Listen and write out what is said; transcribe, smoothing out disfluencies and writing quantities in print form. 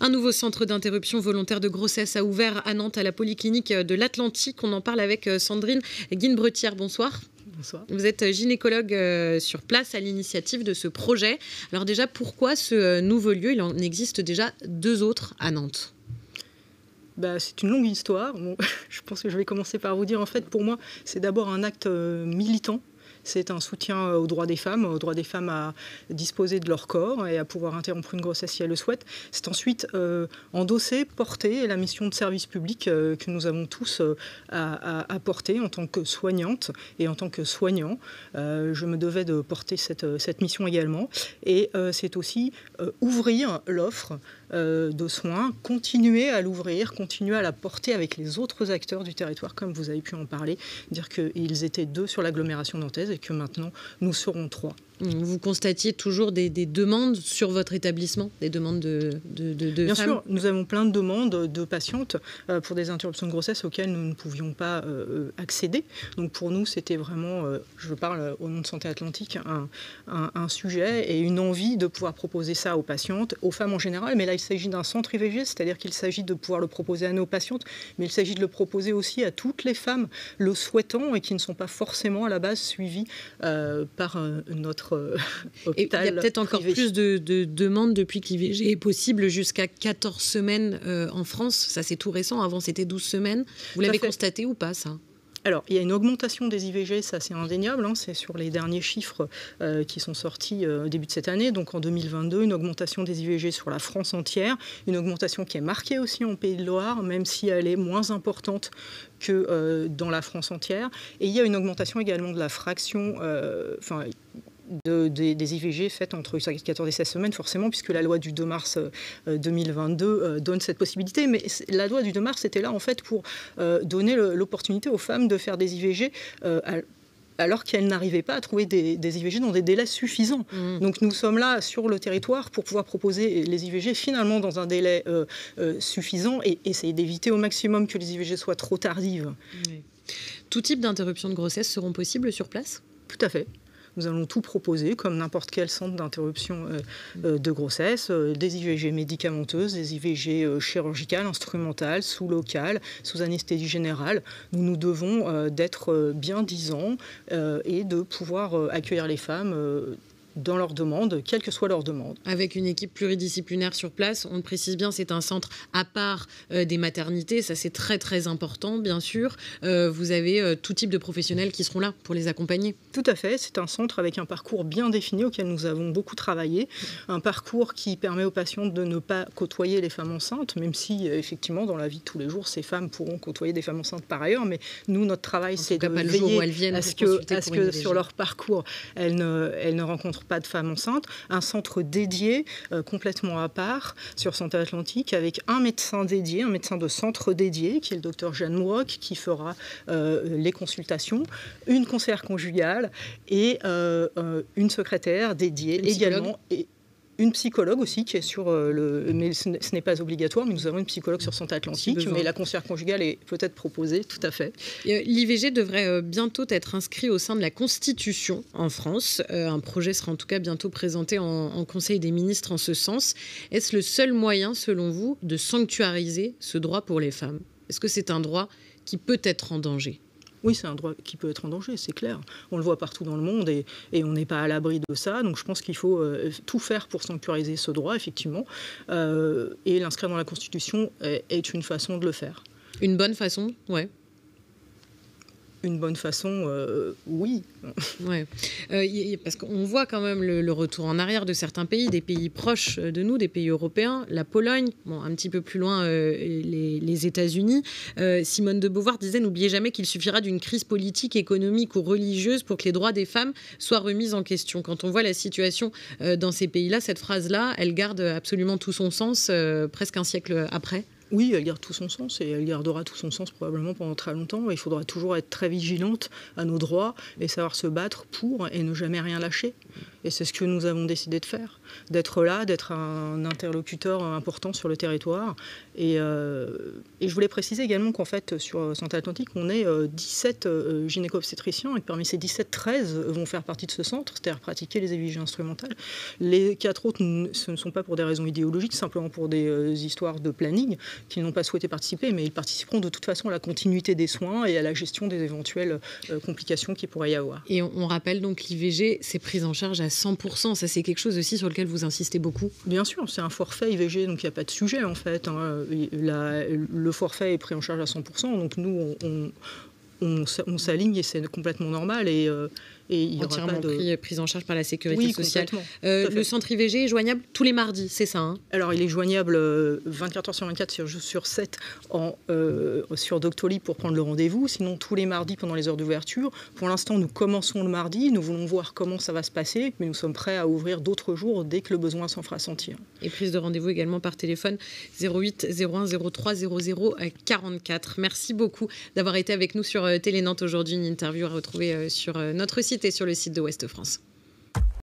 Un nouveau centre d'interruption volontaire de grossesse a ouvert à Nantes, à la Polyclinique de l'Atlantique. On en parle avec Sandrine Guinbretière. Bonsoir. Bonsoir. Vous êtes gynécologue sur place à l'initiative de ce projet. Alors déjà, pourquoi ce nouveau lieu? Il en existe déjà 2 autres à Nantes. C'est une longue histoire. Bon, je pense que je vais commencer par vous dire, en fait, pour moi, c'est d'abord un acte militant. C'est un soutien aux droits des femmes à disposer de leur corps et à pouvoir interrompre une grossesse si elles le souhaitent. C'est ensuite endosser, porter la mission de service public que nous avons tous à porter en tant que soignante et en tant que soignant. Je me devais de porter cette mission également. Et c'est aussi ouvrir l'offre de soins, continuer à l'ouvrir, continuer à la porter avec les autres acteurs du territoire, comme vous avez pu en parler, dire qu'ils étaient 2 sur l'agglomération nantaise et que maintenant nous serons 3. Vous constatiez toujours des demandes sur votre établissement, des demandes de Bien femmes? sûr, nous avons plein de demandes de patientes pour des interruptions de grossesse auxquelles nous ne pouvions pas accéder. Donc pour nous, c'était vraiment, je parle au nom de Santé Atlantique, un sujet et une envie de pouvoir proposer ça aux patientes, aux femmes en général. Mais là, il s'agit d'un centre IVG, c'est-à-dire qu'il s'agit de pouvoir le proposer à nos patientes, mais il s'agit de le proposer aussi à toutes les femmes le souhaitant et qui ne sont pas forcément à la base suivies par notre hôpital. Et il y a peut-être encore plus de demandes depuis que l'IVG est possible, jusqu'à 14 semaines en France. Ça, c'est tout récent. Avant, c'était 12 semaines. Vous l'avez constaté ou pas, ça ? Alors, il y a une augmentation des IVG, ça c'est indéniable, c'est sur les derniers chiffres qui sont sortis au début de cette année, donc en 2022, une augmentation des IVG sur la France entière, une augmentation qui est marquée aussi en Pays de Loire, même si elle est moins importante que dans la France entière. Et il y a une augmentation également de la fraction, des IVG faites entre 14 et 16 semaines, forcément, puisque la loi du 2 mars 2022 donne cette possibilité. Mais la loi du 2 mars était là, en fait, pour donner l'opportunité aux femmes de faire des IVG alors qu'elles n'arrivaient pas à trouver des IVG dans des délais suffisants. Donc nous sommes là sur le territoire pour pouvoir proposer les IVG finalement dans un délai suffisant et essayer d'éviter au maximum que les IVG soient trop tardives. Oui. Tout type d'interruption de grossesse seront possibles sur place ? Tout à fait. Nous allons tout proposer, comme n'importe quel centre d'interruption de grossesse, des IVG médicamenteuses, des IVG chirurgicales, instrumentales, sous locales, sous anesthésie générale. Nous devons d'être bien disants et de pouvoir accueillir les femmes dans leurs demandes, quelle que soit leur demande. Avec une équipe pluridisciplinaire sur place, on le précise bien, c'est un centre à part des maternités, ça c'est très très important bien sûr. Vous avez tout type de professionnels qui seront là pour les accompagner. Tout à fait, c'est un centre avec un parcours bien défini auquel nous avons beaucoup travaillé, un parcours qui permet aux patientes de ne pas côtoyer les femmes enceintes, même si effectivement dans la vie de tous les jours, ces femmes pourront côtoyer des femmes enceintes par ailleurs, mais nous notre travail c'est de veiller à ce que sur leur parcours, elles ne rencontrent pas de femmes enceintes, un centre dédié complètement à part sur Santé Atlantique avec un médecin dédié, un médecin de centre dédié qui est le docteur Jeanne Mouroc qui fera les consultations, une conseillère conjugale et une secrétaire dédiée également. Et une psychologue aussi qui est sur mais ce n'est pas obligatoire, mais nous avons une psychologue sur Santé Atlantique, mais la conseillère conjugale est peut-être proposée, tout à fait. L'IVG devrait bientôt être inscrit au sein de la Constitution en France. Un projet sera en tout cas bientôt présenté en Conseil des ministres en ce sens. Est-ce le seul moyen, selon vous, de sanctuariser ce droit pour les femmes ? Est-ce que c'est un droit qui peut être en danger ? Oui, c'est un droit qui peut être en danger, c'est clair. On le voit partout dans le monde et on n'est pas à l'abri de ça. Donc je pense qu'il faut tout faire pour sanctuariser ce droit, effectivement. Et l'inscrire dans la Constitution est une façon de le faire. Une bonne façon, ouais. Une bonne façon, oui. Ouais. Parce qu'on voit quand même le retour en arrière de certains pays, des pays proches de nous, des pays européens, la Pologne, bon, un petit peu plus loin les États-Unis. Simone de Beauvoir disait « N'oubliez jamais qu'il suffira d'une crise politique, économique ou religieuse pour que les droits des femmes soient remis en question ». Quand on voit la situation dans ces pays-là, cette phrase-là, elle garde absolument tout son sens presque un siècle après. Oui, elle garde tout son sens et elle gardera tout son sens probablement pendant très longtemps. Il faudra toujours être très vigilante à nos droits et savoir se battre pour et ne jamais rien lâcher. Et c'est ce que nous avons décidé de faire, d'être là, d'être un interlocuteur important sur le territoire. Et je voulais préciser également qu'en fait, sur Santé Atlantique, on est 17 gynéco-obstétriciens et que parmi ces 17, 13 vont faire partie de ce centre, c'est-à-dire pratiquer les IVG instrumentales. Les 4 autres, ce ne sont pas pour des raisons idéologiques, simplement pour des histoires de planning, qu'ils n'ont pas souhaité participer, mais ils participeront de toute façon à la continuité des soins et à la gestion des éventuelles complications qu'il pourrait y avoir. Et on rappelle donc l'IVG, c'est pris en charge à 100%. Ça, c'est quelque chose aussi sur lequel vous insistez beaucoup. Bien sûr, c'est un forfait IVG, donc il n'y a pas de sujet en fait. Le forfait est pris en charge à 100%, donc nous, on s'aligne et c'est complètement normal. Et il y aura pas de prise en charge par la sécurité sociale. Le centre IVG est joignable tous les mardis, c'est ça, hein? Alors, il est joignable 24 heures sur 24 sur 7 sur Doctolib pour prendre le rendez-vous. Sinon, tous les mardis pendant les heures d'ouverture. Pour l'instant, nous commençons le mardi. Nous voulons voir comment ça va se passer, mais nous sommes prêts à ouvrir d'autres jours dès que le besoin s'en fera sentir. Et prise de rendez-vous également par téléphone 08 01 03 00 44. Merci beaucoup d'avoir été avec nous sur Télé Nantes aujourd'hui. Une interview à retrouver sur notre site et sur le site de Ouest France.